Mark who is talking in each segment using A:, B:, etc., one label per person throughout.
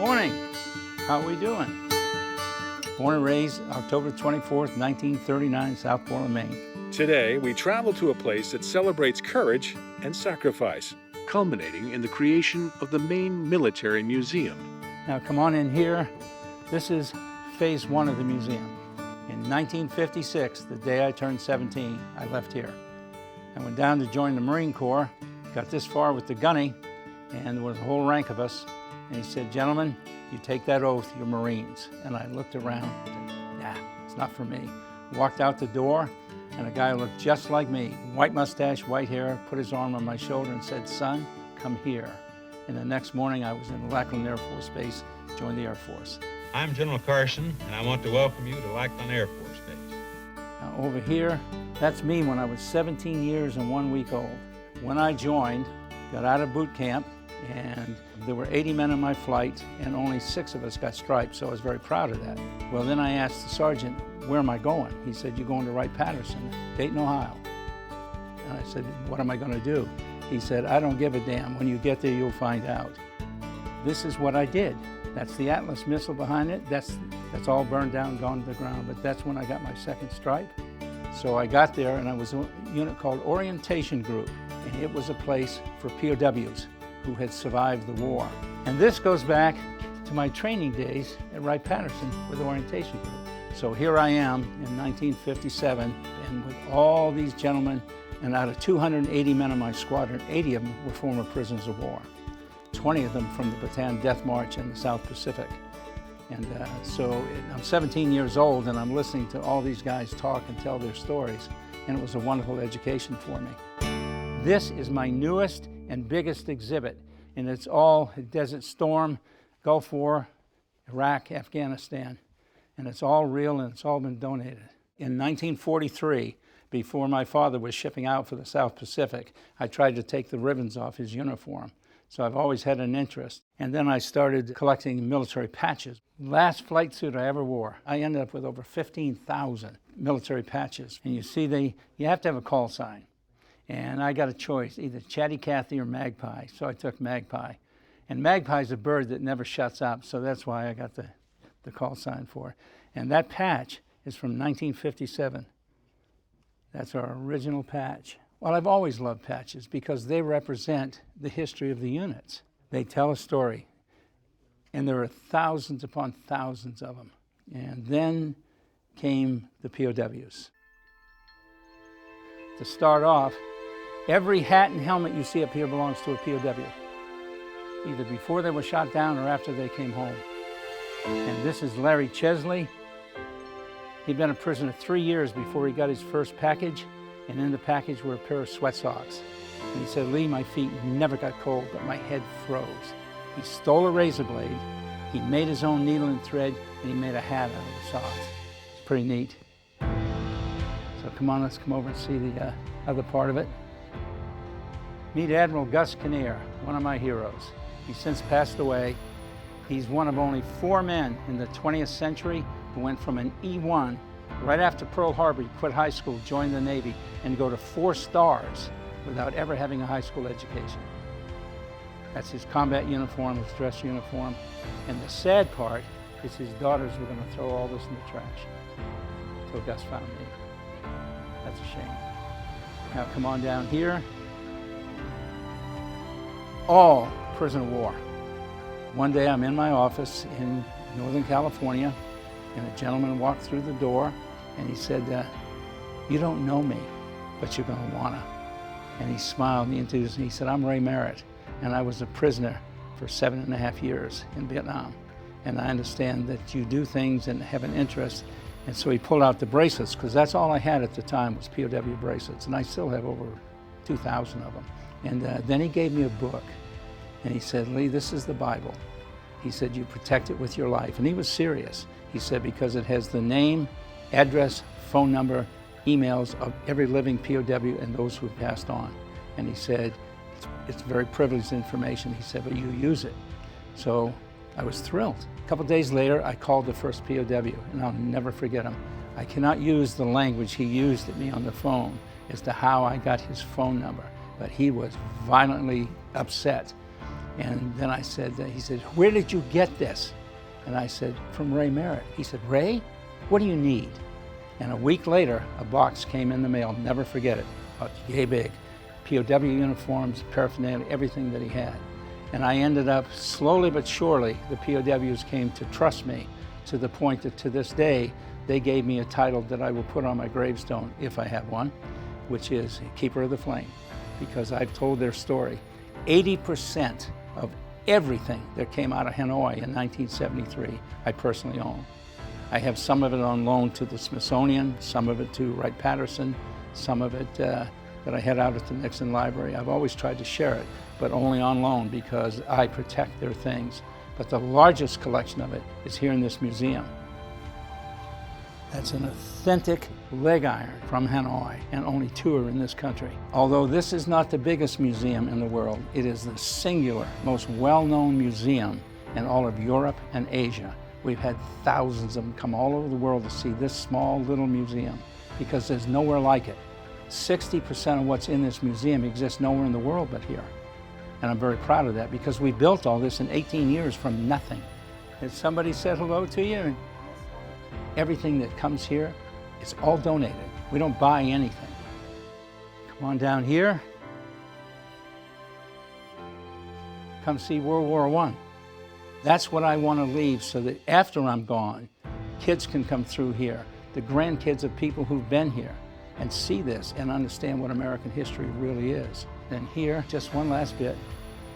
A: morning. How are we doing? Born and raised October 24th, 1939, South Portland, Maine.
B: Today, we travel to a place that celebrates courage and sacrifice, culminating in the creation of the Maine Military Museum.
A: Now come on in here. This is phase one of the museum. In 1956, the day I turned 17, I left here. I went down to join the Marine Corps, got this far with the gunny, and there was a whole rank of us. And he said, "Gentlemen, you take that oath, you're Marines." And I looked around, nah, it's not for me. Walked out the door, and a guy looked just like me, white mustache, white hair, put his arm on my shoulder and said, "Son, come here." And the next morning, I was in Lackland Air Force Base, joined the Air Force.
C: I'm General Carson, and I want to welcome you to Lackland Air Force Base.
A: Now over here, that's me when I was 17 years and 1 week old. When I joined, got out of boot camp, and there were 80 men on my flight, and only 6 of us got stripes, so I was very proud of that. Well, then I asked the sergeant, "Where am I going?" He said, "You're going to Wright-Patterson, Dayton, Ohio." And I said, "What am I going to do?" He said, "I don't give a damn. When you get there, you'll find out." This is what I did. That's the Atlas missile behind it. That's all burned down, gone to the ground, but that's when I got my second stripe. So I got there, and I was a unit called Orientation Group, and it was a place for POWs who had survived the war. And this goes back to my training days at Wright-Patterson with the Orientation Group. So here I am in 1957, and with all these gentlemen, and out of 280 men on my squadron, 80 of them were former prisoners of war. 20 of them from the Bataan Death March in the South Pacific. And so I'm 17 years old, and I'm listening to all these guys talk and tell their stories, and it was a wonderful education for me. This is my newest and biggest exhibit, and it's all Desert Storm, Gulf War, Iraq, Afghanistan, and it's all real and it's all been donated. In 1943, before my father was shipping out for the South Pacific, I tried to take the ribbons off his uniform. So I've always had an interest. And then I started collecting military patches. Last flight suit I ever wore, I ended up with over 15,000 military patches. And you see, you have to have a call sign. And I got a choice, either Chatty Cathy or Magpie, so I took Magpie. And Magpie's a bird that never shuts up, so that's why I got the call sign for it. And that patch is from 1957. That's our original patch. Well, I've always loved patches because they represent the history of the units. They tell a story, and there are thousands upon thousands of them. And then came the POWs. To start off, every hat and helmet you see up here belongs to a POW, either before they were shot down or after they came home. And this is Larry Chesley. He'd been a prisoner 3 years before he got his first package, and in the package were a pair of sweat socks. And he said, "Lee, my feet never got cold, but my head froze." He stole a razor blade, he made his own needle and thread, and he made a hat out of the socks. It's pretty neat. So come on, let's come over and see the other part of it. Meet Admiral Gus Kinnear, one of my heroes. He's since passed away. He's one of only 4 men in the 20th century who went from an E1 right after Pearl Harbor. He quit high school, joined the Navy, and go to 4 stars without ever having a high school education. That's his combat uniform, his dress uniform. And the sad part is his daughters were going to throw all this in the trash until Gus found me. That's a shame. Now come on down here. All prisoner of war. One day I'm in my office in Northern California, and a gentleman walked through the door, and he said, "You don't know me, but you're going to wanna." And he smiled and he introduced me. He said, "I'm Ray Merritt, and I was a prisoner for 7.5 years in Vietnam. And I understand that you do things and have an interest." And so he pulled out the bracelets, because that's all I had at the time was POW bracelets, and I still have over 2,000 of them. And then he gave me a book, and he said, "Lee, this is the Bible." He said, "You protect it with your life." And he was serious. He said, because it has the name, address, phone number, emails of every living POW and those who have passed on. And he said, it's very privileged information. He said, but you use it. So I was thrilled. A couple days later, I called the first POW, and I'll never forget him. I cannot use the language he used at me on the phone as to how I got his phone number, but he was violently upset. And then I said, he said, where did you get this? And I said, from Ray Merritt. He said, Ray, what do you need? And a week later, a box came in the mail, never forget it, about yay big. POW uniforms, paraphernalia, everything that he had. And I ended up, slowly but surely, the POWs came to trust me to the point that to this day, they gave me a title that I will put on my gravestone, if I have one, which is Keeper of the Flame, because I've told their story. 80% of everything that came out of Hanoi in 1973, I personally own. I have some of it on loan to the Smithsonian, some of it to Wright-Patterson, some of it that I had out at the Nixon Library. I've always tried to share it, but only on loan because I protect their things. But the largest collection of it is here in this museum. That's an authentic leg iron from Hanoi, and only 2 are in this country. Although this is not the biggest museum in the world, it is the singular, most well-known museum in all of Europe and Asia. We've had thousands of them come all over the world to see this small little museum because there's nowhere like it. 60% of what's in this museum exists nowhere in the world but here. And I'm very proud of that because we built all this in 18 years from nothing. If somebody said hello to you, everything that comes here is all donated. We don't buy anything. Come on down here. Come see World War I. That's what I want to leave so that after I'm gone, kids can come through here, the grandkids of people who've been here, and see this and understand what American history really is. And here, just one last bit,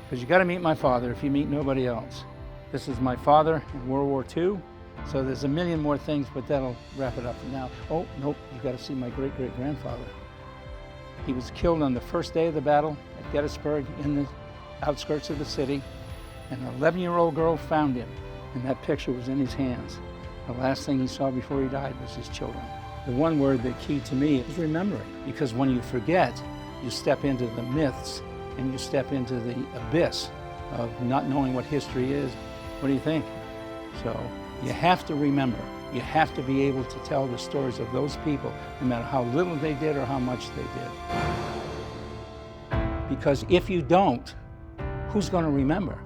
A: because you got to meet my father if you meet nobody else. This is my father in World War II. So there's a million more things, but that'll wrap it up for now. Oh, nope, you got to see my great-great-grandfather. He was killed on the first day of the battle at Gettysburg in the outskirts of the city, and an 11-year-old girl found him, and that picture was in his hands. The last thing he saw before he died was his children. The one word that key to me is remembering, because when you forget, you step into the myths and you step into the abyss of not knowing what history is. What do you think? So you have to remember. You have to be able to tell the stories of those people, no matter how little they did or how much they did. Because if you don't, who's going to remember?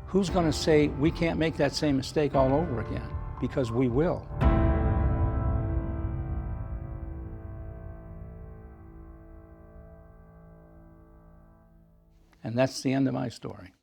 A: Who's going to say, we can't make that same mistake all over again? Because we will. And that's the end of my story.